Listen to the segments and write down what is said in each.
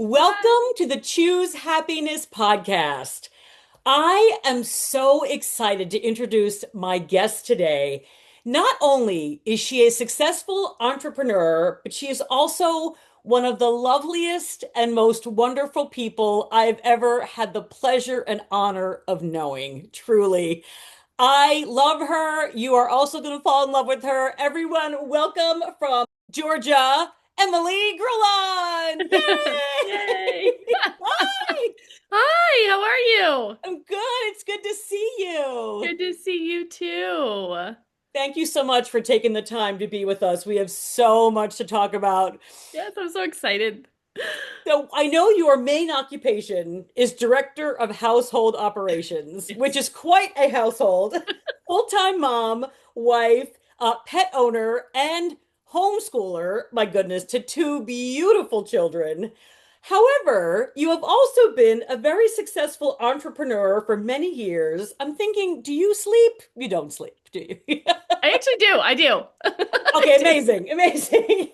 Welcome to the Choose Happiness podcast. I am so excited to introduce my guest today. Not only is she a successful entrepreneur, but she is also one of the loveliest and most wonderful people I've ever had the pleasure and honor of knowing. Truly. I love her. You are also going to fall in love with her. Everyone, welcome from Georgia, Emily Grullon. Yay! Yay! Hi, Hi, how are you? I'm good. It's good to see you. Good to see you too. Thank you so much for taking the time to be with us. We have so much to talk about. Yes, I'm so excited. So, I know your main occupation is Director of Household Operations, which Yes. is quite a household. Full-time mom, wife, pet owner, and homeschooler, my goodness, to two beautiful children. However, you have also been a very successful entrepreneur for many years. I'm thinking, do you sleep? You don't sleep, do you? I actually do. I do. I Okay, do. amazing, amazing.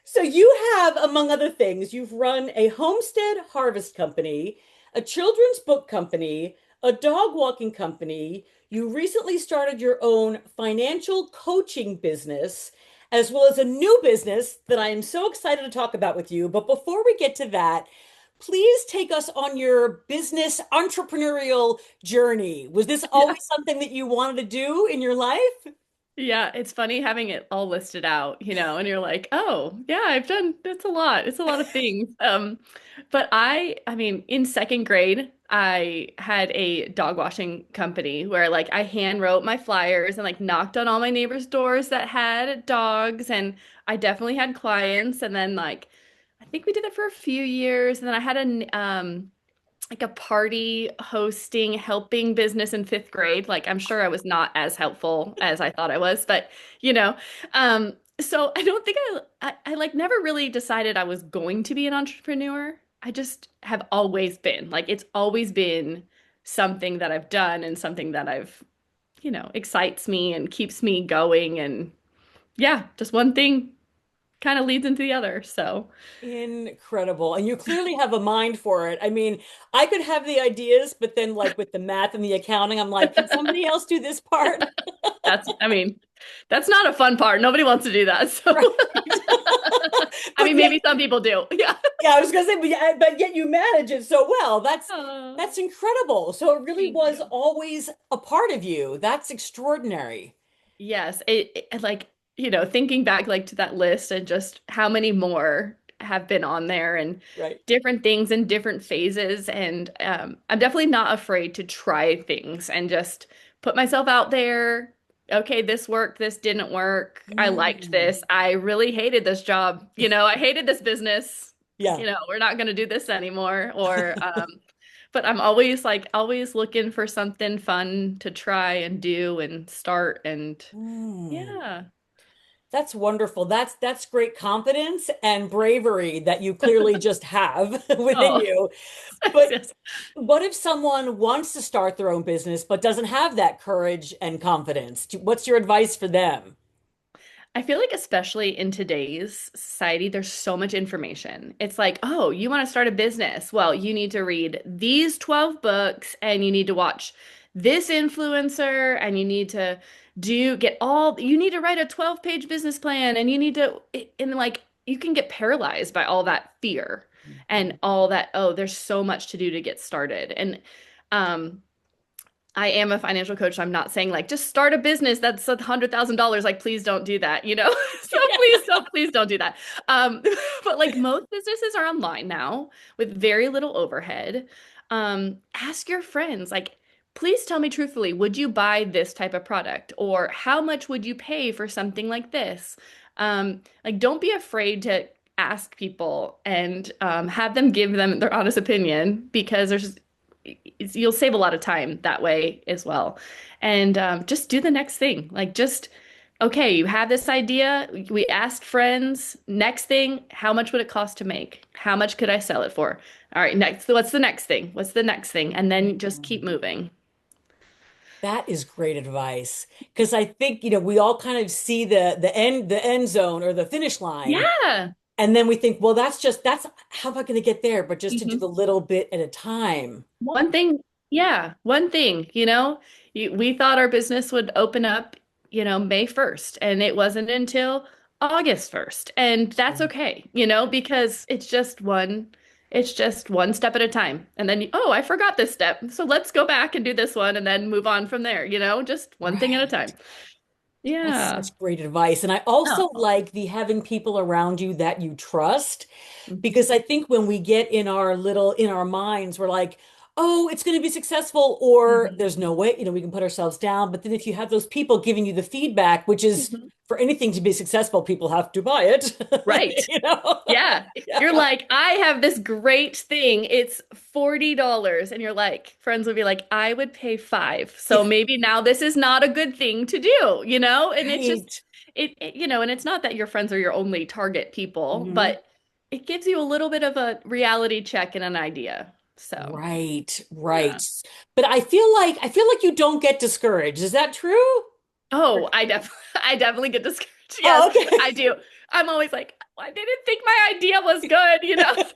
So you have, among other things, you've run a homestead harvest company, a children's book company, a dog walking company. You recently started your own financial coaching business, as well as a new business that I am so excited to talk about with you. But before we get to that, please take us on your business entrepreneurial journey. Was this Yeah. always something that you wanted to do in your life? Yeah, it's funny having it all listed out, and you're like, "Oh, yeah, I've done it's a lot. It's a lot of things." But I mean, in second grade, I had a dog washing company where like I hand wrote my flyers and like knocked on all my neighbors' doors that had dogs, and I definitely had clients. And then like I think we did that for a few years, and then I had a party hosting, helping business in fifth grade. Like, I'm sure I was not as helpful as I thought I was, but you know, so I don't think I like never really decided I was going to be an entrepreneur. I just have always been like, it's always been something that I've done and something that excites me and keeps me going. And yeah, just one thing kind of leads into the other. So, Incredible. And you clearly have a mind for it. I mean, I could have the ideas, but then like with the math and the accounting, I'm like, can somebody else do this part? I mean, that's not a fun part. Nobody wants to do that. So, Right. I But mean, yet, maybe some people do. Yeah. yeah, I was gonna say, but yet you manage it so well. That's Oh, incredible. So it really thank was you. always a part of you. That's extraordinary. Yes, like, thinking back like to that list and just how many more have been on there and Right. different things in different phases. And I'm definitely not afraid to try things and just put myself out there. Okay, this worked, this didn't work. I liked Mm. this. I really hated this job. I hated this business. Yeah. We're not going to do this anymore. But I'm always looking for something fun to try and do and start and Mm. yeah. That's wonderful. That's great confidence and bravery that you clearly just have within Oh, you. yes, But yes. what if someone wants to start their own business but doesn't have that courage and confidence? What's your advice for them? I feel like especially in today's society, there's so much information. It's like, oh, you want to start a business? Well, you need to read these 12 books and you need to watch this influencer and you need to you need to write a 12-page business plan and you need to, and like, you can get paralyzed by all that fear and all that, oh, there's so much to do to get started. And, um, I am a financial coach. So I'm not saying like just start a business that's $100,000. Like, please don't do that, So please don't do that. Um, but like most businesses are online now with very little overhead. Ask your friends, like, please tell me truthfully, would you buy this type of product? Or how much would you pay for something like this? Like, don't be afraid to ask people and have them give them their honest opinion because you'll save a lot of time that way as well. And just do the next thing. Like, just, okay, you have this idea. We asked friends. Next thing, how much would it cost to make? How much could I sell it for? All right, next, what's the next thing? What's the next thing? And then just keep moving. That is great advice because I think, we all kind of see the end zone or the finish line. Yeah. And then we think, well, that's how am I going to get there? But just to do Mhm. the little bit at a time. One thing, yeah, one thing, we thought our business would open up, May 1st, and it wasn't until August 1st. And that's okay, because it's just one step at a time. And then, oh, I forgot this step. So let's go back and do this one and then move on from there, just one thing at a Right. time. That's Yeah. such great advice. And I also Oh. like the having people around you that you trust, Mhm. because I think when we get in our minds, we're like, oh, it's going to be successful, or Mhm. there's no way, we can put ourselves down. But then if you have those people giving you the feedback, which is Mhm. for anything to be successful, people have to buy it, Right. you know? Yeah. You're Yeah. like, I have this great thing. It's $40. And you're like, friends would be like, I would pay 5. So maybe now this is not a good thing to do, And it's just, Right. and it's not that your friends are your only target people, Mhm. but it gives you a little bit of a reality check and an idea. So, Right, yeah. right. But I feel like you don't get discouraged. Is that true? Oh, I definitely get discouraged. Yes, Oh, okay. I do. I'm always like, I didn't think my idea was good.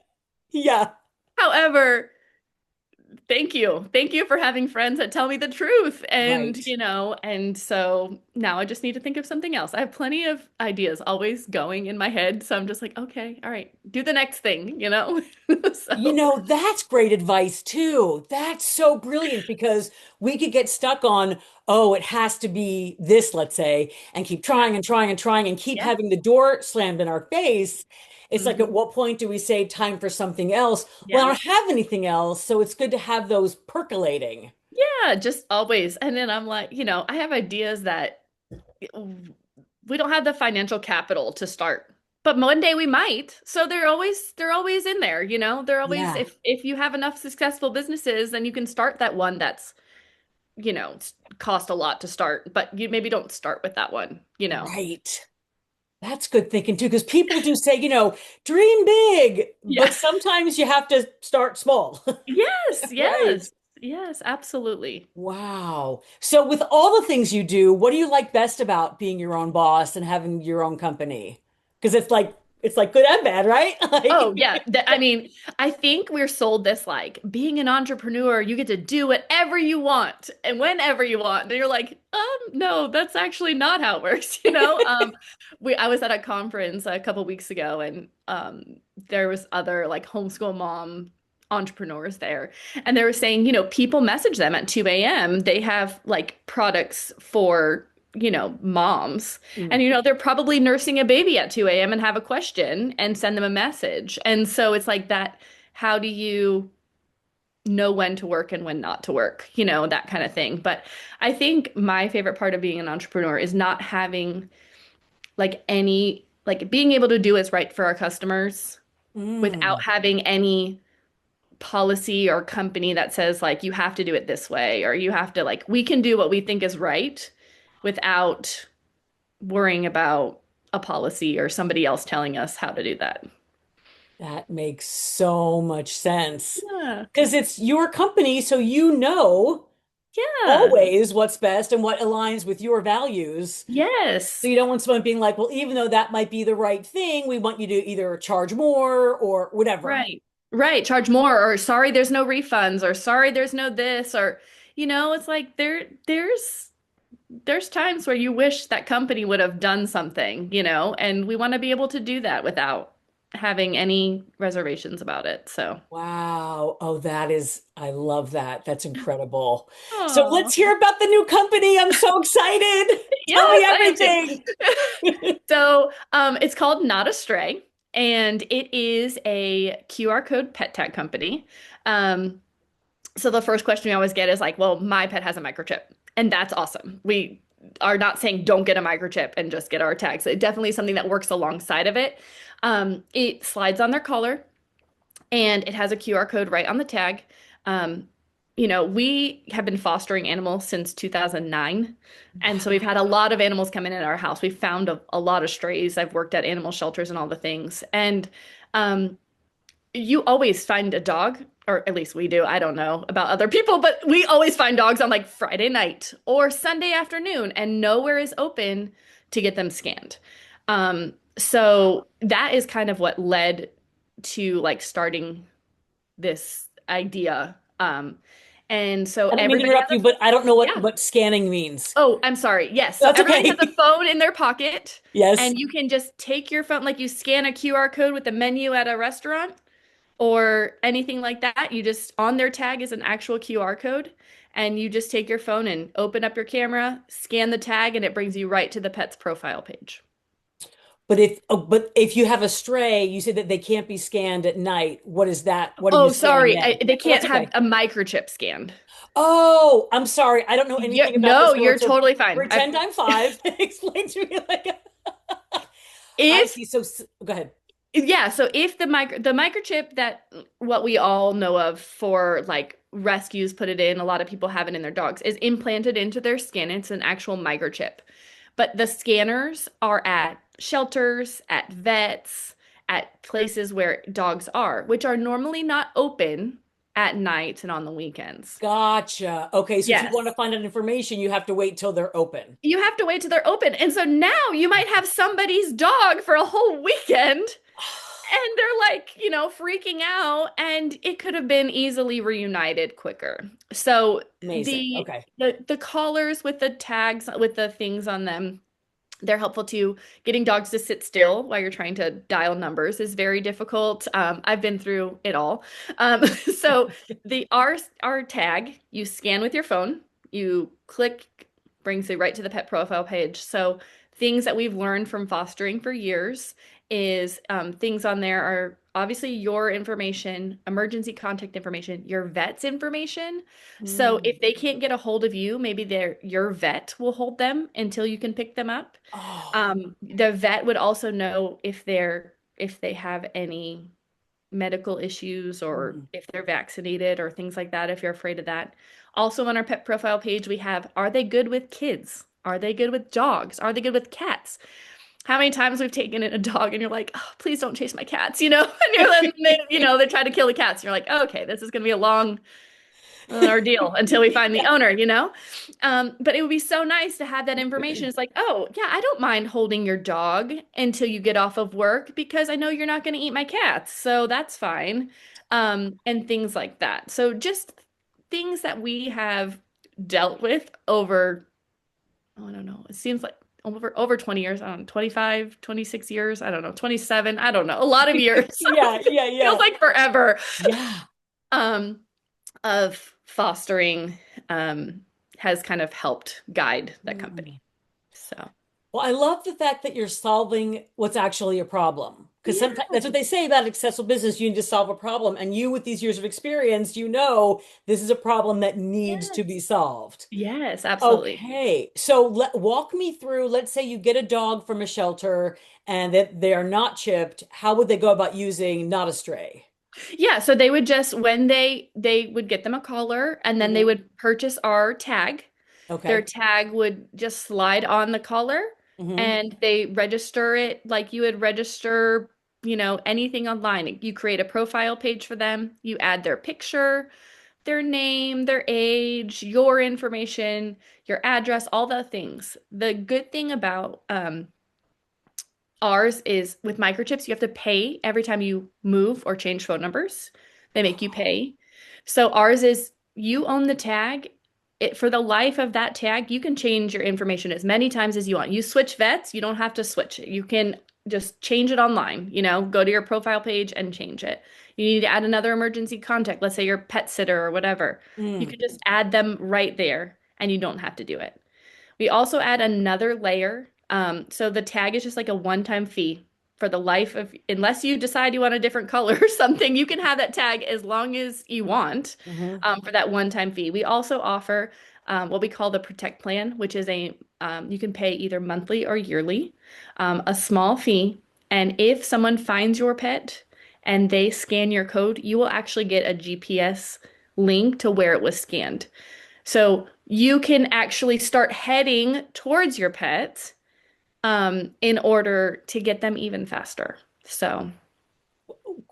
Yeah, However, thank you. Thank you for having friends that tell me the truth. And, right. and so now I just need to think of something else. I have plenty of ideas always going in my head. So I'm just like, okay, all right, do the next thing. So, That's great advice too. That's so brilliant because we could get stuck on, oh, it has to be this, let's say, and keep yeah, trying and trying and trying and keep yeah. having the door slammed in our face. It's like, at Hmm. what point do we say time for something else? Well, I Yeah. don't have anything else, so it's good to have those percolating. Yeah, just always. And then I'm like, I have ideas that we don't have the financial capital to start. But one day we might. So they're always in there. They're always, Yeah, if you have enough successful businesses, then you can start that one that's, cost a lot to start, but you maybe don't start with that one. right. That's good thinking too, because people do say, dream big, Yeah. but sometimes you have to start small. Yes, Right. yes. Yes, absolutely. Wow. So with all the things you do, what do you like best about being your own boss and having your own company? Because it's like good and bad, right? Oh, Like, yeah. I mean, I think we're sold this like being an entrepreneur, you get to do whatever you want and whenever you want. And you're like, no, that's actually not how it works, I was at a conference a couple weeks ago and there was other like homeschool mom entrepreneurs there. And they were saying, people message them at 2 a.m. They have like products for moms. mm, And they're probably nursing a baby at 2 a.m. and have a question and send them a message. And so it's like that, how do you know when to work and when not to work? That kind of thing. But I think my favorite part of being an entrepreneur is not having like being able to do what's right for our customers without mm, having any policy or company that says like you have to do it this way or you have to like we can do what we think is right without worrying about a policy or somebody else telling us how to do that. that makes so much sense. Yeah. Because it's your company, so you know Yeah. always what's best and what aligns with your values. So Yes. you don't want someone being like, well, even though that might be the right thing, we want you to either charge more or whatever. Right. Right. Charge more or sorry there's no refunds or sorry there's no this or it's like there's times where you wish that company would have done something, and we want to be able to do that without having any reservations about it. So, Wow. Oh, I love that. That's incredible. So let's oh, hear about the new company. I'm so excited. Tell me yes, I am everything. too. So, it's called Not Astray, and it is a QR code pet tag company. Um, so the first question we always get is like, well, my pet has a microchip, and that's awesome. We are not saying don't get a microchip and just get our tags. It definitely is something that works alongside of it. It slides on their collar and it has a QR code right on the tag. Um, we have been fostering animals since 2009. And so we've had a lot of animals come in at our house. We've found a lot of strays. I've worked at animal shelters and all the things. And um, you always find a dog, or at least we do. I don't know about other people, but we always find dogs on like Friday night or Sunday afternoon, and nowhere is open to get them scanned. So that is kind of what led to like starting this idea. And so I don't mean to everybody has interrupt a, you, but I don't know yeah. what scanning means. Oh, I'm sorry. Yes. So That's everybody okay. has a phone in their pocket, Yes. and you can just take your phone, like you scan a QR code with the menu at a restaurant or anything like that. You just, on their tag is an actual QR code, and you just take your phone and open up your camera, scan the tag, and it brings you right to the pet's profile page. But if you have a stray, you say that they can't be scanned at night. What is that? What are you Oh, scanning sorry. then? They Oh, that's can't have okay. a microchip scanned. Oh, I'm sorry. I don't know anything about No, this world. you're So totally fine. pretend I'm five. Explain to me like I If see. So go ahead. Yeah, so if the microchip that what we all know of for like rescues put it in, a lot of people have it in their dogs, is implanted into their skin. It's an actual microchip. But the scanners are at shelters, at vets, at places where dogs are, which are normally not open at night and on the weekends. Gotcha. Okay, so if you want to Yes. find out information, you have to wait till they're open. You have to wait till they're open. And so now you might have somebody's dog for a whole weekend. And they're like, freaking out, and it could have been easily reunited quicker. So Amazing. the Okay. the collars with the tags with the things on them, they're helpful too. Getting dogs to sit still while you're trying to dial numbers is very difficult. I've been through it all. So the R tag, you scan with your phone, you click, brings you right to the pet profile page. So things that we've learned from fostering for years is things on there are obviously your information, emergency contact information, your vet's information. So Mm. if they can't get a hold of you, maybe your vet will hold them until you can pick them up. Oh. The vet would also know if they have any medical issues or Mm. if they're vaccinated or things like that, if you're afraid of that. Also on our pet profile page, we have, are they good with kids? Are they good with dogs? Are they good with cats? How many times we've taken in a dog and you're like, oh, please don't chase my cats, and they try to kill the cats. And you're like, oh, okay, this is going to be a long ordeal until we find the owner. But it would be so nice to have that information. It's like, oh, yeah, I don't mind holding your dog until you get off of work because I know you're not going to eat my cats. So that's fine. And things like that. So just things that we have dealt with over, oh, I don't know, it seems like over 20 years, I don't know, 25, 26 years, I don't know, 27, I don't know, a lot of years. Yeah, yeah, Feels yeah. like forever. Yeah. Um, of fostering has kind of helped guide the Mm. company. So, Well, I love the fact that you're solving what's actually a problem. Because sometimes yeah. that's what they say about accessible business. You need to solve a problem. And you, with these years of experience, this is a problem that needs to be Yes. solved. Yes, absolutely. Okay. So walk me through, let's say you get a dog from a shelter and that they are not chipped. How would they go about using Not a Stray? Yeah, so they would just when they would get them a collar and then they Hmm. would purchase our tag. Their Okay. tag would just slide on the collar Hmm. and they register it like you would register, anything online. You create a profile page for them, you add their picture, their name, their age, your information, your address, all the things. The good thing about ours is with microchips, you have to pay every time you move or change phone numbers. They make you pay. So ours is you own the tag. For the life of that tag, you can change your information as many times as you want. You switch vets, you don't have to switch it. You can just change it online, go to your profile page and change it. You need to add another emergency contact, let's say your pet sitter or whatever. You Mm. can just add them right there and you don't have to do it. We also add another layer. So the tag is just like a one-time fee for the life of, unless you decide you want a different color or something, you can have that tag as long as you want Hmm. for that one-time fee. We also offer what we call the Protect Plan, which is you can pay either monthly or yearly, a small fee. And if someone finds your pet and they scan your code, you will actually get a GPS link to where it was scanned. So you can actually start heading towards your pet in order to get them even faster. So,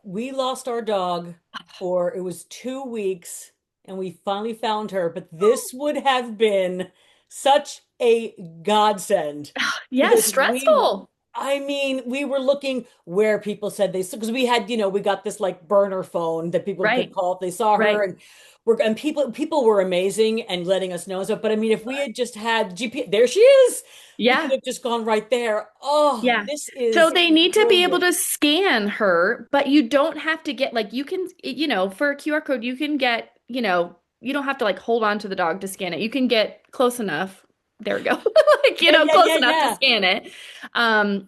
We lost our dog for it was 2 weeks and we finally found her, but this would have been such a godsend yeah, because we stressful. I mean, we were looking where people said they, because we had, we got this like burner phone that people could Right, call if they saw her, right. and people were amazing and letting us know stuff. But I mean, if we had just had GPS, there she is. We could Yeah. have just gone right there. Oh, Yeah. this So is they need to be able brilliant. to scan her, but you don't have to get like you can, for a QR code, you can get, you don't have to like hold on to the dog to scan it. You can get close enough. There we go. Like, Yeah, yeah, close yeah, enough to yeah. scan it.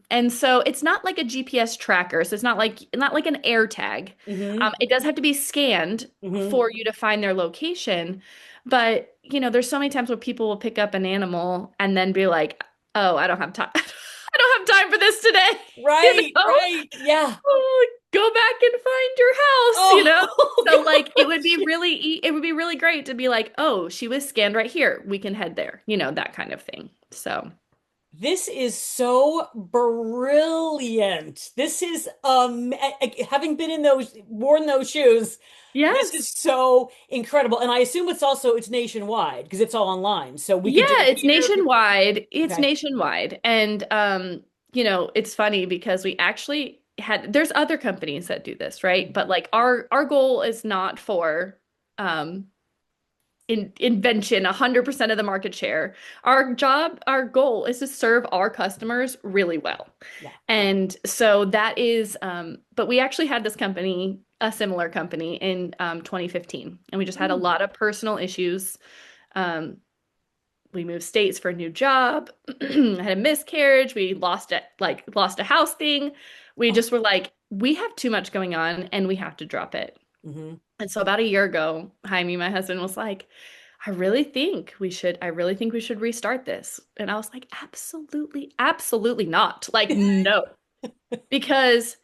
And so it's not like a GPS tracker. So it's not like an air tag. Mm-hmm. It does have to be scanned Mm-hmm. for you to find their location. But, there's so many times where people will pick up an animal and then be like, oh, I don't have time. I don't have time for this today. You Right, know, right. Yeah. oh, go back and find your house, Oh, So like gosh. it would be really great to be like, oh, she was scanned right here. We can head there, that kind of thing. So, This is so brilliant. This is having been in those worn those shoes, this is yes. so incredible. And I assume it's nationwide because it's all online. So we could do Yeah, it it's here. nationwide. It's Okay. nationwide. And it's funny because we actually there's other companies that do this, right? But like our goal is not for um invention, 100% of the market share. Our goal is to serve our customers really well. Yeah. And so that is, but we actually had this company, a similar company in 2015, and we just had a Mm. lot of personal issues. Um, we moved states for a new job, had a miscarriage, we lost a house thing. We Oh. just were like, we have too much going on and we have to drop it. Hmm. And so about a year ago, Jaime, my husband, was like, I really think we should restart this. And I was like, absolutely, absolutely not. Like, no. Because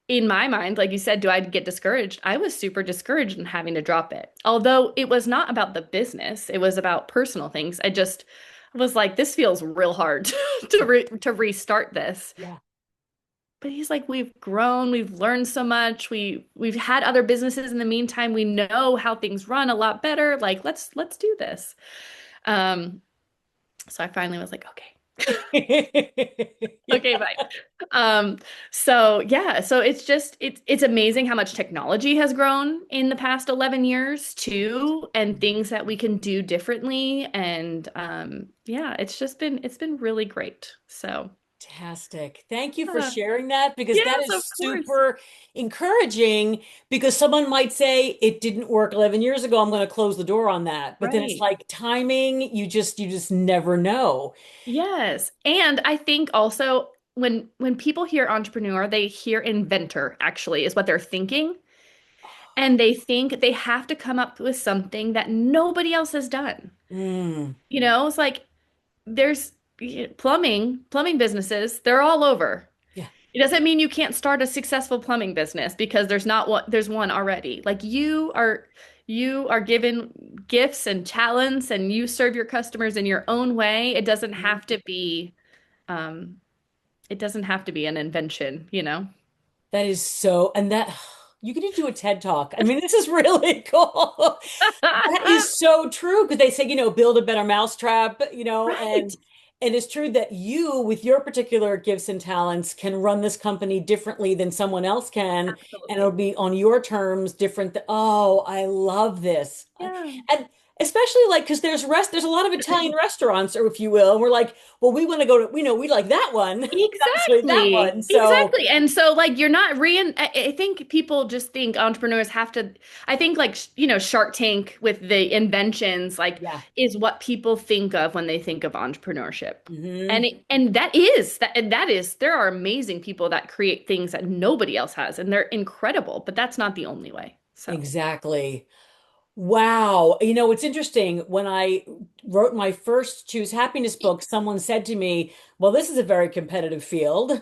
in my mind, like you said, do I get discouraged? I was super discouraged in having to drop it. Although it was not about the business, it was about personal things. I just was like, this feels real hard to restart this. Yeah. But he's like, we've grown, we've learned so much, we've had other businesses in the meantime. We know how things run a lot better. Like, let's do this. Um, so I finally was like, okay. Yeah. Okay, fine. Um, so yeah, so it's amazing how much technology has grown in the past 11 years too, and things that we can do differently. And yeah, it's been really great. So Fantastic. Thank you for uh, sharing that because that yes, is of course. super encouraging because someone might say it didn't work 11 years ago. I'm going to close the door on that. But then it's Right. like timing, you just never know. Yes. And I think also when people hear entrepreneur, they hear inventor actually is what they're thinking. And they think they have to come up with something that nobody else has done. Mm, It's like there's plumbing businesses, they're all over. yeah, It doesn't mean you can't start a successful plumbing business because there's one already. Like you are given gifts and talents and you serve your customers in your own way. Um it doesn't have to be an invention. that is so, and that you could do a TED talk. I mean, this is really cool. That is so true because they say, build a better mousetrap, Right. and it's true that you, with your particular gifts and talents, can run this company differently than someone else can, and it'll Absolutely. be on your terms, different. Oh, I love this, Yeah. and especially like because there's a lot of Italian restaurants, or if you will, and we're like, well, we want to go to, we like that one, actually that Exactly. one. So Exactly. And so like you're not I think people just think entrepreneurs have to I think like Shark Tank with the inventions like yeah. is what people think of when they think of entrepreneurship. Hmm. And that is there are amazing people that create things that nobody else has and they're incredible, but that's not the only way. So, Exactly. Wow. It's interesting. When I wrote my first Choose Happiness book, someone said to me, well, this is a very competitive field.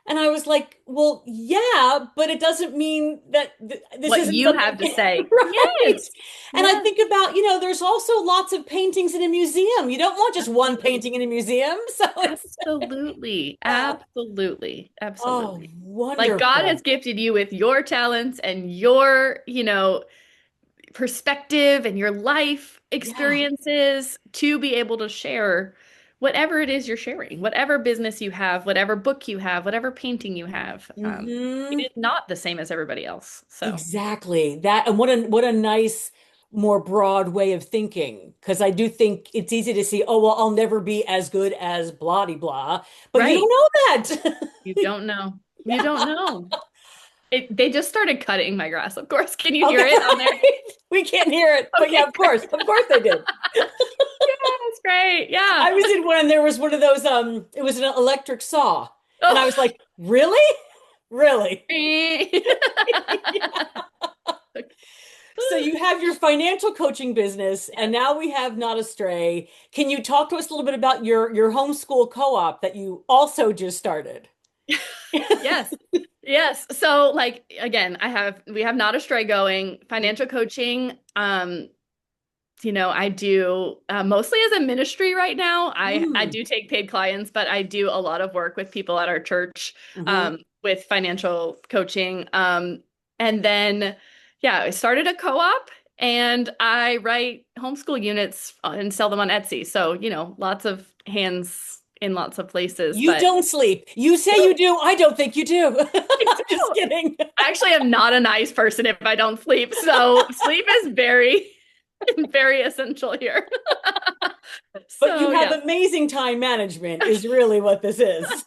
And I was like, well, yeah, but it doesn't mean that this what isn't you something, have to say. right? Yes. And I Yes. think about, there's also lots of paintings in a museum. You don't want just one Absolutely. painting in a museum. So it's, Absolutely. yeah. Absolutely. Oh, Absolutely. Like God has wonderful. gifted you with your talents and your, perspective and your life Yeah. experiences to be able to share whatever it is you're sharing, whatever business you have, whatever book you have, whatever painting you have. It Hmm. is not the same as everybody else. So, Exactly. That, and what a nice, more broad way of thinking. Because I do think it's easy to see, oh, well, I'll never be as good as blah de blah, but you don't right. know that. You don't know. You don't know. They just started cutting my grass, of course. Can you hear Okay, it on there? right. We can't hear it, but yeah, Okay, great. of course they did. Yeah, that's great. Yeah. I was in one, and there was one of those, it was an electric saw, and I was Oh. like, really? Really? So you have your financial coaching business, and now we have Not Astray. Can you talk to us a little bit about your homeschool co-op that you also just started? Yes. Yes. So like again, we have Not Astray going, financial coaching. I do mostly as a ministry right now. I Mm. do take paid clients, but I do a lot of work with people at our church Hmm. with financial coaching. And then, yeah, I started a co-op and I write homeschool units and sell them on Etsy. So, lots of hands in lots of places, You but don't sleep. You say you do. I don't think you do. I I'm just do. kidding. I actually am not a nice person if I don't sleep. So sleep is very, very essential here. But you So have yeah. amazing time management, is really what this is.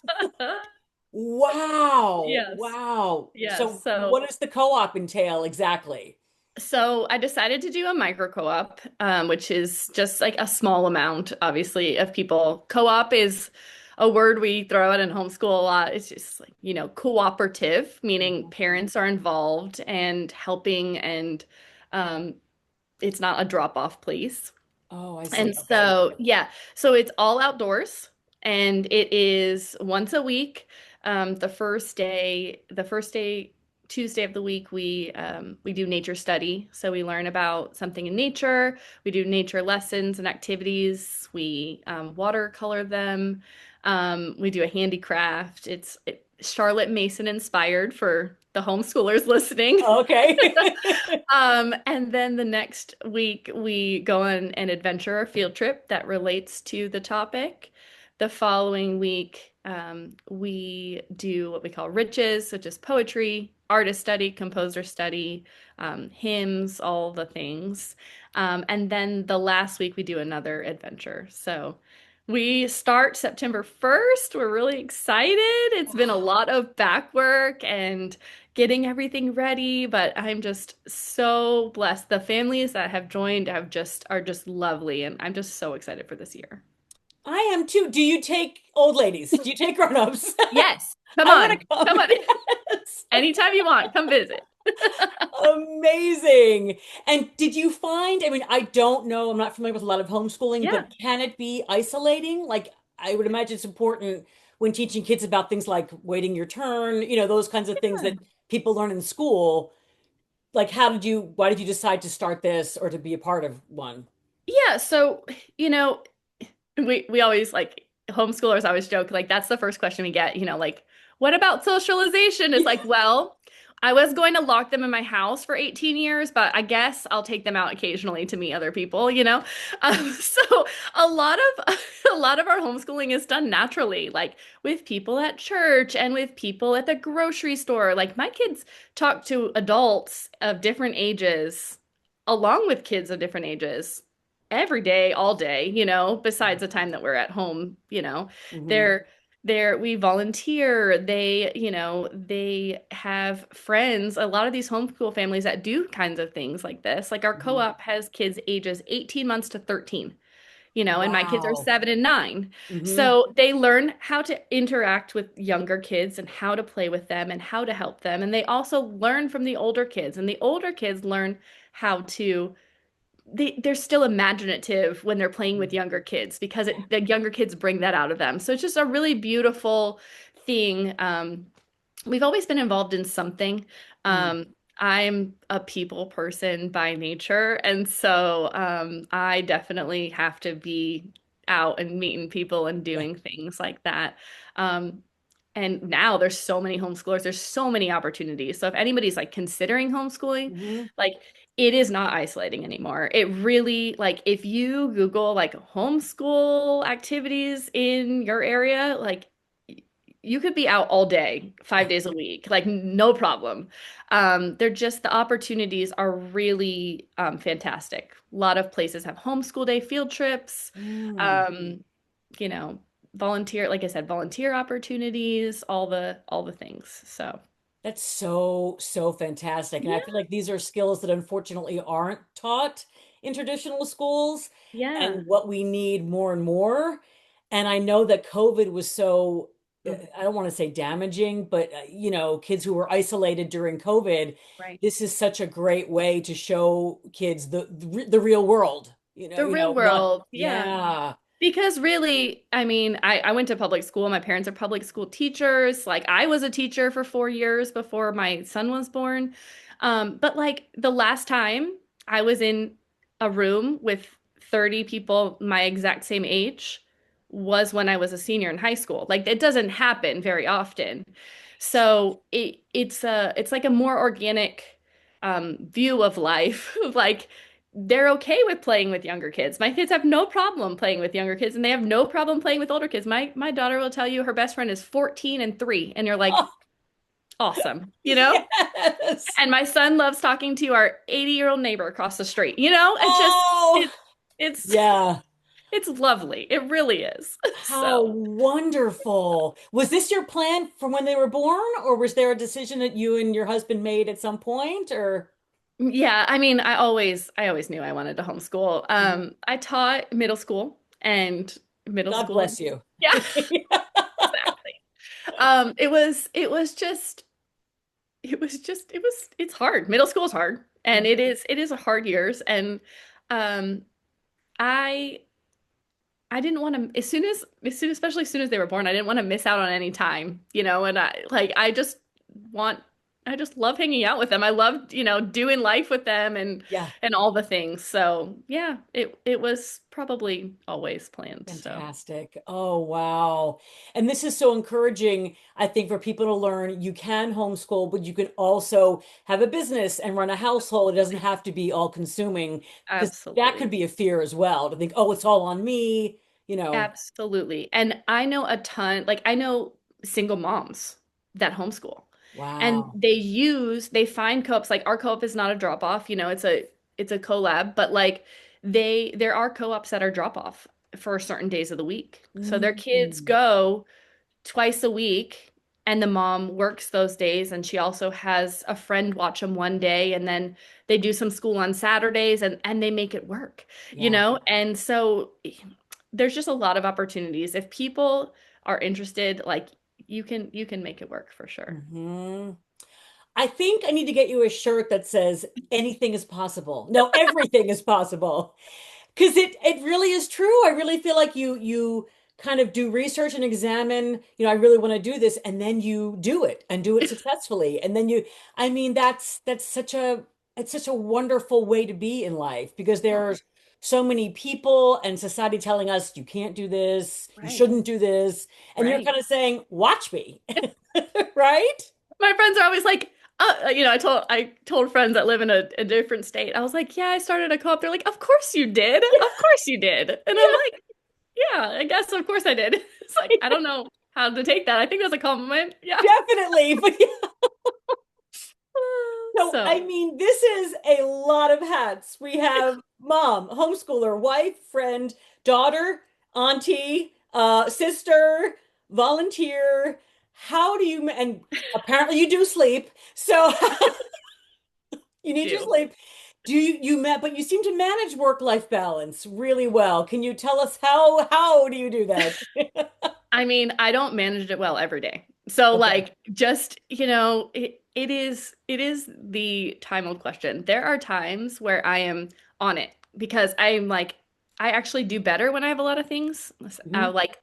Wow. Yes. Wow. Yes. So what does the co-op entail exactly? So I decided to do a micro co-op, which is just like a small amount, obviously, of people. Co-op is a word we throw out in homeschool a lot. It's just like, cooperative, meaning Mhm. parents are involved and helping, and um, it's not a drop-off place. Oh, I see. And Okay. so, yeah, so it's all outdoors and it is once a week. The first day, Tuesday of the week, we do nature study. So we learn about something in nature. We do nature lessons and activities. We watercolor them. We do a handicraft. Charlotte Mason inspired for the homeschoolers listening. Okay. And then the next week, we go on an adventure or field trip that relates to the topic. The following week, we do what we call riches, which is poetry, artist study, composer study, hymns, all the things. And then the last week, we do another adventure. So we start September 1st. We're really excited. It's been a lot of back work and getting everything ready, but I'm just so blessed. The families that have joined are just lovely, and I'm just so excited for this year. I am too. Do you take old ladies? Do you take grown-ups? Yes, come I want on, to come. come on. Yes. Anytime you want, come visit. Amazing. And did you find, I mean, I don't know, I'm not familiar with a lot of homeschooling, Yeah. but can it be isolating? Like, I would imagine it's important when teaching kids about things like waiting your turn, those kinds of things that people learn in school. Like, why did you decide to start this or to be a part of one? Yeah, so, you know, we always like homeschoolers always joke like that's the first question we get, like what about socialization? It's like, well, I was going to lock them in my house for 18 years, but I guess I'll take them out occasionally to meet other people. So a lot of a lot of our homeschooling is done naturally, like with people at church and with people at the grocery store. Like my kids talk to adults of different ages along with kids of different ages every day, all day, besides the time that we're at home, Hmm. they're we volunteer. They have friends. A lot of these homeschool families that do kinds of things like this. Like our Hmm. co-op has kids ages 18 months to 13, and my kids are Wow. 7 and 9. Hmm. So they learn how to interact with younger kids and how to play with them and how to help them. And they also learn from the older kids, and the older kids learn how to they're still imaginative when they're playing with younger kids because the younger kids bring that out of them. So it's just a really beautiful thing. We've always been involved in something. Hmm. Um, I'm a people person by nature, and so I definitely have to be out and meeting people and Yeah. doing things like that. Um, and now there's so many homeschoolers, there's so many opportunities. So if anybody's like considering homeschooling, Hmm. like It is not isolating anymore. It really, like, if you Google like homeschool activities in your area, like, you could be out all day, 5 days a week, like, no problem. They're just the opportunities are really fantastic. A lot of places have homeschool day field trips, Mm. um, you know, volunteer, like I said, volunteer opportunities, all the things. So, That's so, so fantastic. And I feel yeah, like these are skills that unfortunately aren't taught in traditional schools yeah. and what we need more and more. And I know that COVID was so, Mm, I don't want to say damaging, but kids who were isolated during COVID, right. this is such a great way to show kids the real world, The real not, world, yeah. yeah. Because really, I mean, I went to public school. My parents are public school teachers. Like, I was a teacher for 4 years before my son was born. But like the last time I was in a room with 30 people my exact same age was when I was a senior in high school. Like, it doesn't happen very often. So it's like a more organic view of life. Like, they're okay with playing with younger kids. My kids have no problem playing with younger kids, and they have no problem playing with older kids. My daughter will tell you her best friend is 14 and 3, and you're like, Oh, awesome, you know? yes. And my son loves talking to our 80-year-old neighbor across the street. It just Oh, it's yeah. it's lovely. It really is. How So, wonderful. Was this your plan from when they were born, or was there a decision that you and your husband made at some point, or yeah, I mean, I always knew I wanted to homeschool. Mhm. I taught middle school and middle God school. bless you. Yeah, exactly. It's hard. Middle school is hard, and it is a hard years. And um, I I didn't want to, especially as soon as they were born, I didn't want to miss out on any time, and want, I just love hanging out with them. I loved, doing life with them Yeah. and all the things. So yeah, it was probably always planned. So Fantastic. Oh, wow. And this is so encouraging, I think, for people to learn you can homeschool, but you can also have a business and run a household. It doesn't have to be all consuming because that could absolutely. be a fear as well to think, oh, it's all on me. Absolutely. And I know a ton, like I know single moms that homeschool. And Wow. they find co-ops, like our co-op is not a drop-off, it's a collab, but like there are co-ops that are drop-off for certain days of the week. So their kids Mm. go twice a week and the mom works those days and she also has a friend watch them one day and then they do some school on Saturdays and they make it work, Yeah. And so there's just a lot of opportunities. If people are interested, like you can make it work for sure. hmm I think I need to get you a shirt that says anything is possible. No, everything is possible. Because it really is true. I really feel like you kind of do research and examine, I really want to do this, and then you do it and do it successfully. And then I mean, that's such a it's such a wonderful way to be in life because Oh, there's so many people and society telling us you can't do this, you right, shouldn't do this, and you're right. kind of saying, watch me, right? My friends are always like, I told friends that live in a different state. I was like, yeah, I started a co-op. They're like, of course you did. Of course you did. And I'm Yeah, like, yeah, I guess of course I did. It's like, I don't know how to take that. I think that's a compliment. Yeah. definitely. But so, I So mean, this is a lot of hats. We have mom, homeschooler, wife, friend, daughter, auntie, sister, volunteer. How do you, and apparently you do sleep. So you need your do. sleep. Do you met, but you seem to manage work-life balance really well. Can you tell us how do you do that? I mean, I don't manage it well every day. So Okay. like just, it is the time old question. There are times where I am on it because I'm like I actually do better when I have a lot of things. Mhm. I'll like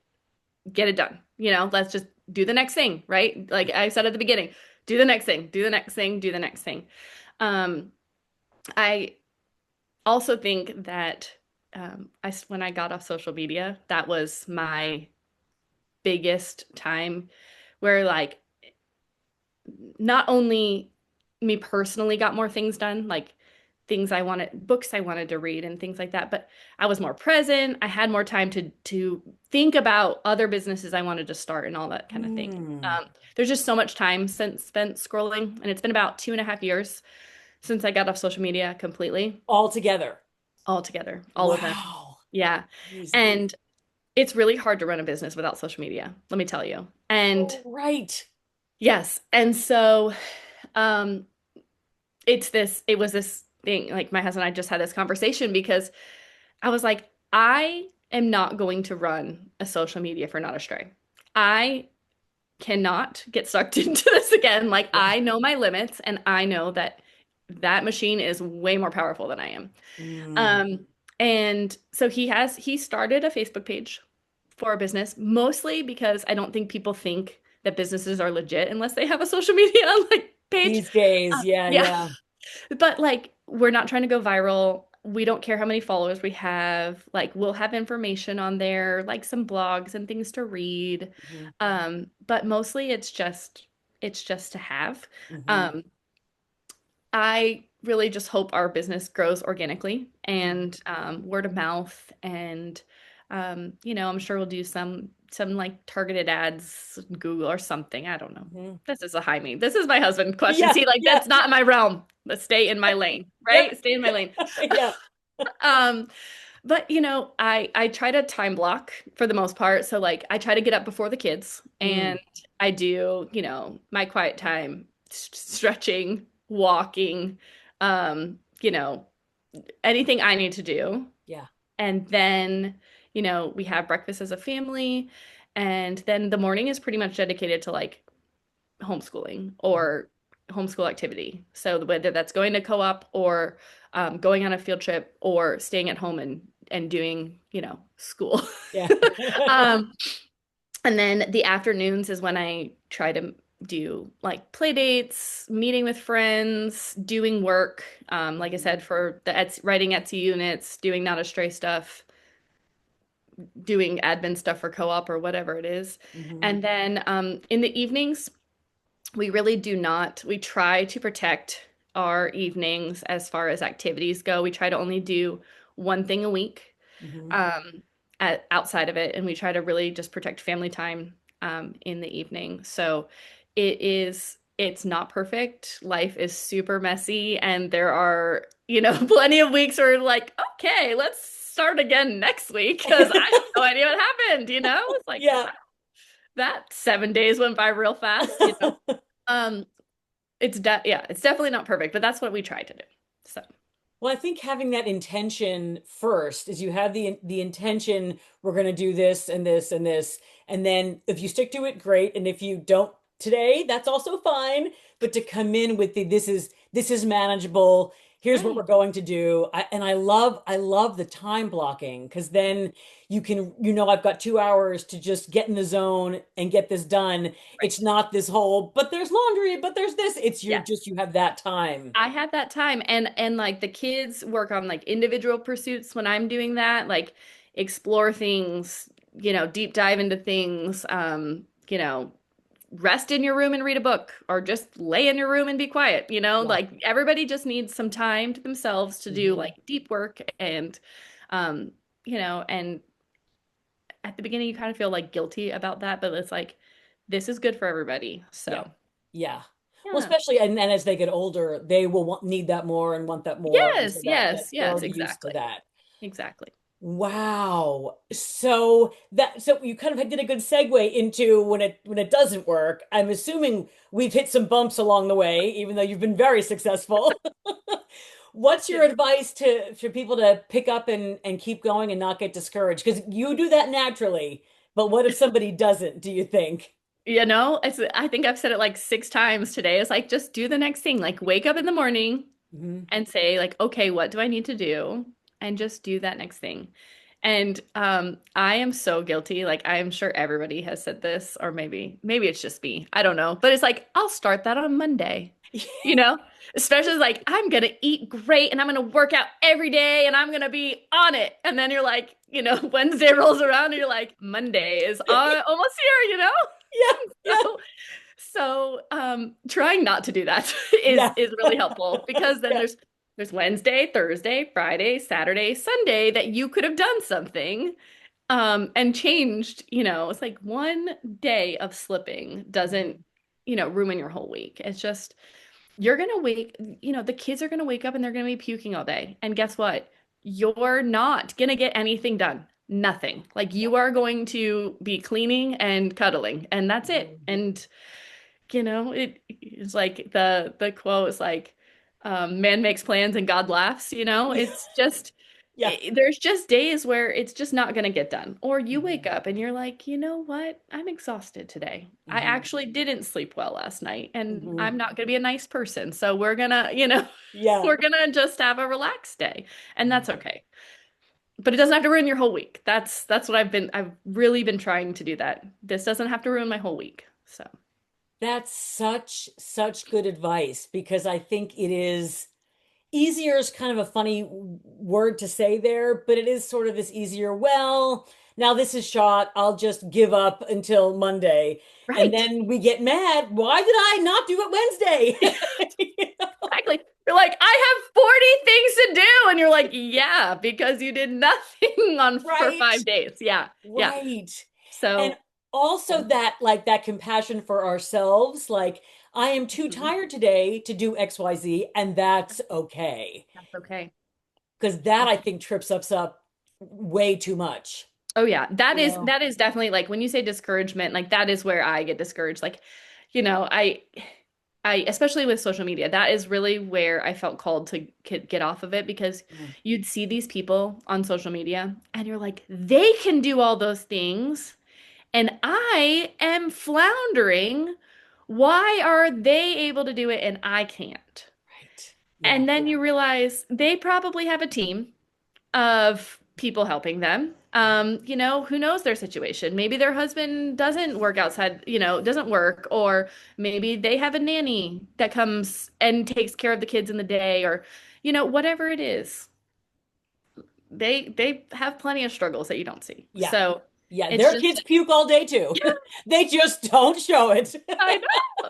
get it done. Let's just do the next thing, right? Like I said at the beginning, do the next thing, do the next thing, do the next thing. Um, I also think that when I got off social media, that was my biggest time where like not only me personally got more things done, like things I wanted, books I wanted to read and things like that. But I was more present. I had more time to think about other businesses I wanted to start and all that kind of thing. Mm. There's just so much time since spent scrolling, and it's been about 2.5 years since I got off social media completely, All together. all together, all of them. Wow. Yeah. Amazing. And it's really hard to run a business without social media, let me tell you. And Oh, right. yes, and so um it was this thing, like my husband and I just had this conversation because I was like, I am not going to run a social media for Not Astray. I cannot get sucked into this again. Like Yeah. I know my limits and I know that that machine is way more powerful than I am. Mm. Um, and so he started a Facebook page for a business, mostly because I don't think people think that businesses are legit unless they have a social media like page. These days, yeah, Yeah. yeah. But like we're not trying to go viral. We don't care how many followers we have. Like we'll have information on there, like some blogs and things to read. Hmm. But mostly it's just to have. Hmm. Um, I really just hope our business grows organically and word of mouth and I'm sure we'll do some like targeted ads, Google or something. I don't know. Hmm. This is a high me. This is my husband question. Yeah, See, like yeah, that's not in my realm. Let's stay in my lane, yep, right? Stay in my lane. yeah. Um, but I try to time block for the most part. So like I try to get up before the kids Mm. and I do, my quiet time, stretching, walking, anything I need to do. Yeah. And then, we have breakfast as a family. And then the morning is pretty much dedicated to like homeschooling Mhm. or homeschool activity. So whether that's going to co-op or going on a field trip or staying at home and doing, school. Yeah. Um, and then the afternoons is when I try to do like play dates, meeting with friends, doing work. Like I said, for the writing Etsy units, doing Not Astray stuff, doing admin stuff for co-op or whatever it is. Hmm. And then in the evenings, we really do not. We try to protect our evenings as far as activities go. We try to only do one thing a week Hmm. um, outside of it, and we try to really just protect family time in the evening. So it's not perfect. Life is super messy, and there are, plenty of weeks where like, okay, let's start again next week because I have no idea what happened, It's like, Yeah. wow, that 7 days went by real fast. Um, it's definitely not perfect, but that's what we try to do. So, Well, I think having that intention first is you have the intention, we're going to do this and this and this, and then if you stick to it, great, and if you don't today, that's also fine. But to come in with the this is manageable. Here's what right, we're going to do. And I love the time blocking because then you can I've got 2 hours to just get in the zone and get this done. right. It's not this whole, but there's laundry, but there's this. It's you're Yeah. just you have that time. I have that time and like the kids work on like individual pursuits when I'm doing that, like explore things, deep dive into things, rest in your room and read a book or just lay in your room and be quiet, Yeah. like everybody just needs some time to themselves to do Hmm. like deep work and um, and at the beginning you kind of feel like guilty about that, but it's like this is good for everybody. Yeah. So, Yeah. Well, yeah. especially and as they get older, they will need that more and want that more. And so Yes, that yes, they're yes, already used to exactly. that. Exactly. Wow. So you kind of did a good segue into when it doesn't work. I'm assuming we've hit some bumps along the way, even though you've been very successful. What's your Yeah. advice to for people to pick up and keep going and not get discouraged? Because you do that naturally, but what if somebody doesn't, do you think? I think I've said it like 6 times today. It's like just do the next thing. Like wake up in the morning Hmm. and say like, okay, what do I need to do? And just do that next thing. And I am so guilty. Like I am sure everybody has said this, or maybe it's just me. I don't know. But it's like I'll start that on Monday. You know? Especially like I'm gonna eat great and I'm gonna work out every day and I'm gonna be on it. And then you're like, Wednesday rolls around and you're like, Monday is almost here. Yeah, yeah, So trying not to do that is yeah, is really helpful because then yeah. There's Wednesday, Thursday, Friday, Saturday, Sunday that you could have done something and changed, it's like one day of slipping doesn't, Mhm. ruin your whole week. It's just you're gonna wake, the kids are gonna wake up and they're gonna be puking all day. And guess what? You're not gonna get anything done. Nothing. Like Yeah. you are going to be cleaning and cuddling, and that's it. Mhm. And it's like the quote is like, man makes plans and God laughs, Yeah. It's just Yeah. there's just days where it's just not going to get done. Or you wake Mhm. up and you're like, you know what? I'm exhausted today. I Mhm. actually didn't sleep well last night, and Mhm. I'm not going to be a nice person. So we're gonna, Yeah. we're gonna just have a relaxed day, and that's Mhm. okay. But it doesn't have to ruin your whole week. That's what I've really been trying to do that. This doesn't have to ruin my whole week. So. That's such good advice because I think it is easier is kind of a funny word to say there, but it is sort of this easier, well, now this is shot, I'll just give up until Monday. And Right. then we get mad, why did I not do it Wednesday? You know? Exactly. You're like, I have 40 things to do. And you're like, yeah, because you did nothing for Right? 5 days. Yeah. Yeah. Right. And So, also yeah. that like that compassion for ourselves, like I am too Mhm. tired today to do XYZ, and that's okay. That's okay. Because that I think trips us up way too much. Oh yeah. That You is know? that is definitely like when you say discouragement, like that is where I get discouraged. Like, you know, I especially with social media, that is really where I felt called to get off of it because Mm. you'd see these people on social media and you're like, they can do all those things. And I am floundering. Why are they able to do it and I can't? Right. Yeah. And then you realize they probably have a team of people helping them. Who knows their situation? Maybe their husband doesn't work outside, doesn't work, or maybe they have a nanny that comes and takes care of the kids in the day, or, whatever it is. They have plenty of struggles that you don't see. Yeah. So Yeah. it's Their just, kids puke all day too. They just don't show it. I know.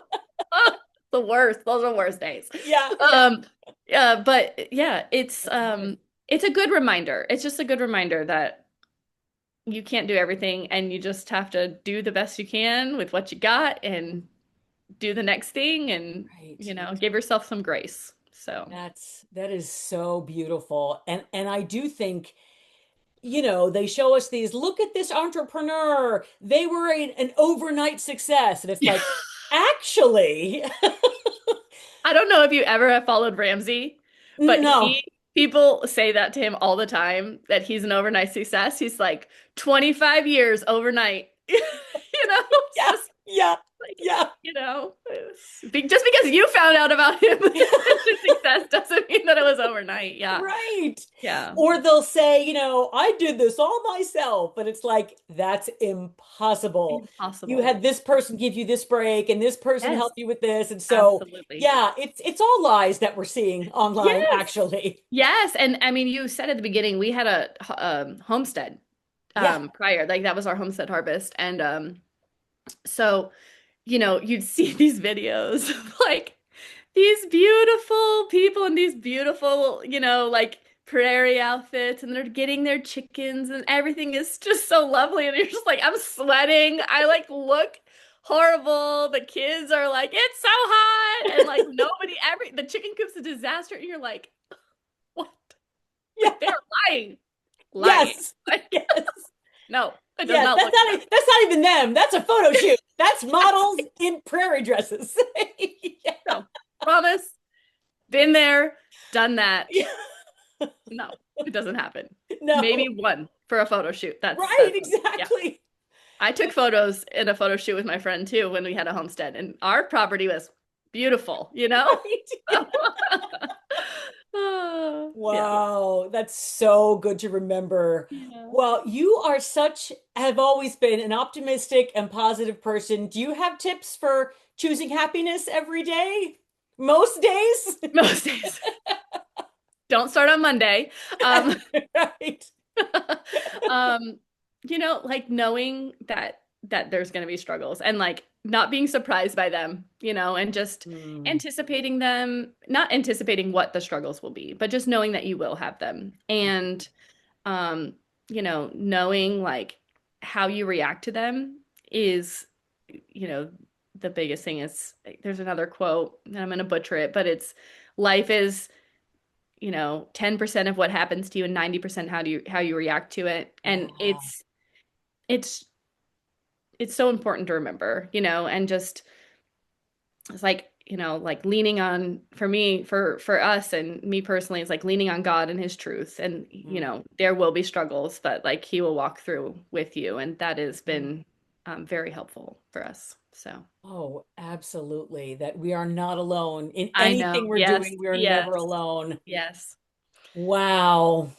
The worst. Those are the worst days. Yeah. Yeah. Um, yeah, but yeah, That's good. it's a good reminder. It's just a good reminder that you can't do everything and you just have to do the best you can with what you got and do the next thing and, Right. give yourself some grace. So, That is so beautiful. And I do think, they show us these, look at this entrepreneur. They were an overnight success. And it's like, actually, I don't know if you ever have followed Ramsey, but no. people say that to him all the time that he's an overnight success. He's like 25 years overnight. It's Yeah. just Yeah. like, Yeah. just because you found out about him his success doesn't mean that it was overnight. Yeah. Right. Yeah. Or they'll say, I did this all myself, but it's like, that's impossible. You Impossible. had this person give you this break and this person Yes, help you with this. And so, absolutely. yeah, it's all lies that we're seeing online, Yes. actually. Yes. And I mean, you said at the beginning, we had a homestead Yeah. prior, like that was our homestead harvest. And so, you'd see these videos of like these beautiful people in these beautiful, like prairie outfits, and they're getting their chickens, and everything is just so lovely. And you're just like, I'm sweating. I like look horrible. The kids are like, it's so hot. And like the chicken coop's a disaster. And you're like, what? Yeah. Like they're lying, lying. Yes. Like, Yes. no, it does Yes. not That's look not that. that's not even them. That's a photo shoot. That's models in prairie dresses. Yeah. No, promise. Been there, done that. Yeah. No, it doesn't happen. Maybe No. one for a photo shoot. Right, Yeah. exactly. I took photos in a photo shoot with my friend too when we had a homestead, and our property was beautiful, Right. So, yeah. Wow, that's so good to remember. Yeah. Well, you are have always been an optimistic and positive person. Do you have tips for choosing happiness every day? Most days? Most days. Don't start on Monday. Um, Right. like knowing that there's going to be struggles and like not being surprised by them, and just Mm. anticipating them, not anticipating what the struggles will be, but just knowing that you will have them. And um, knowing like how you react to them is, you know, the biggest thing is there's another quote, and I'm gonna butcher it, but it's life is, 10% of what happens to you and 90% how you react to it. And Yeah. it's it's so important to remember, and just it's like, like leaning on for me, for us and me personally, it's like leaning on God and his truth. And, Mhm. there will be struggles, but like he will walk through with you. And that has Mhm. been very helpful for us. So Oh, absolutely. That we are not alone in I anything know. we're Yes, doing. We are yes, never alone. yes. Wow.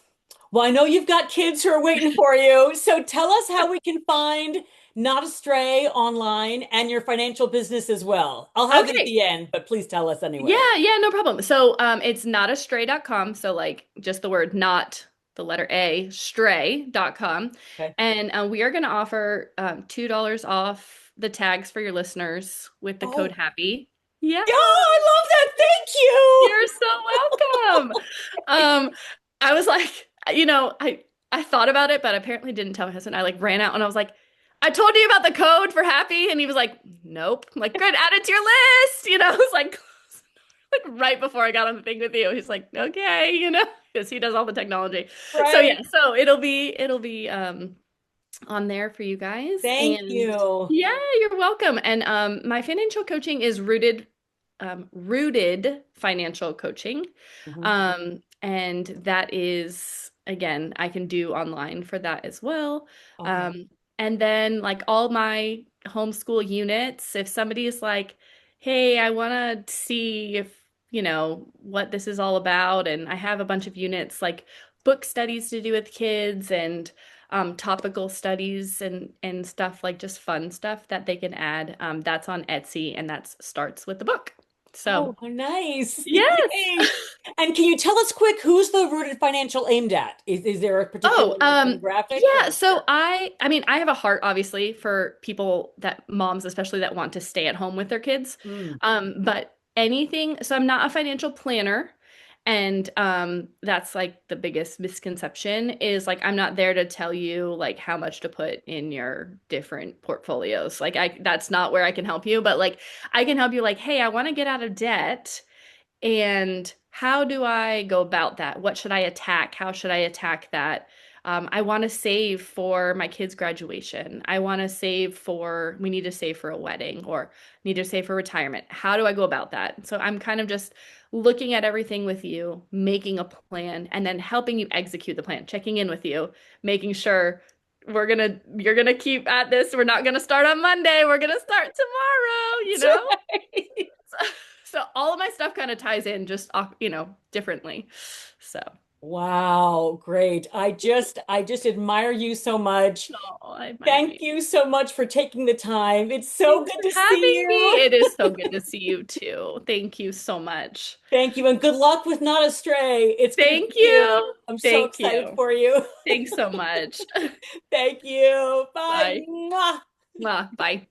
Well, I know you've got kids who are waiting for you. So tell us how we can find Not Astray online and your financial business as well. I'll have it at Okay. the end, but please tell us anyway. Yeah, yeah, no problem. So it's notastray.com. So like just the word not the letter A, stray.com. Okay. And we are going to offer $2 off the tags for your listeners with the code Oh, happy. Yeah, yeah, I love that. Thank you. you're so welcome. Um I was like, I thought about it, but apparently didn't tell my husband. I like ran out and I was like, I told you about the code for happy, and he was like, nope. I'm like, good, add it to your list. I was like right before I got on the thing with you. He's like, okay, because he does all the technology. So Right. yeah, so it'll be on there for you guys. Thank And you. yeah, you're welcome. And my financial coaching is rooted financial coaching. Mhm. And that is, again, I can do online for that as well. Okay. Um, and then like all my homeschool units, if somebody is like, hey, I want to see if, what this is all about. And I have a bunch of units like book studies to do with kids and topical studies and stuff like just fun stuff that they can add. That's on Etsy and that starts with the book. So Oh, nice. yes. Yay. And can you tell us quick, who's the Rooted Financial aimed at? Is there a particular Oh, demographic yeah. or? So I mean, I have a heart obviously for people that moms, especially that want to stay at home with their kids. Mm. But anything, so I'm not a financial planner. And that's like the biggest misconception is like I'm not there to tell you like how much to put in your different portfolios. Like that's not where I can help you, but like I can help you like, hey, I want to get out of debt. And how do I go about that? What should I attack? How should I attack that? I want to save for my kids' graduation. I want to save for, we need to save for a wedding or need to save for retirement. How do I go about that? So I'm kind of just looking at everything with you, making a plan, and then helping you execute the plan, checking in with you, making sure you're gonna keep at this. We're not gonna start on Monday. We're gonna start tomorrow, That's right. So all of my stuff kind of ties in just differently. So, Wow, great. I just admire you so much. oh, I admire Thank you. you so much for taking the time. It's so Thanks good for to see having me. you. It is so good to see you too. Thank you so much. Thank you, and good luck with Not Astray. It's going to Thank be huge. you. I'm so Thank excited you. for you. Thanks so much. Thank you. Bye. Bye. Mwah. Bye.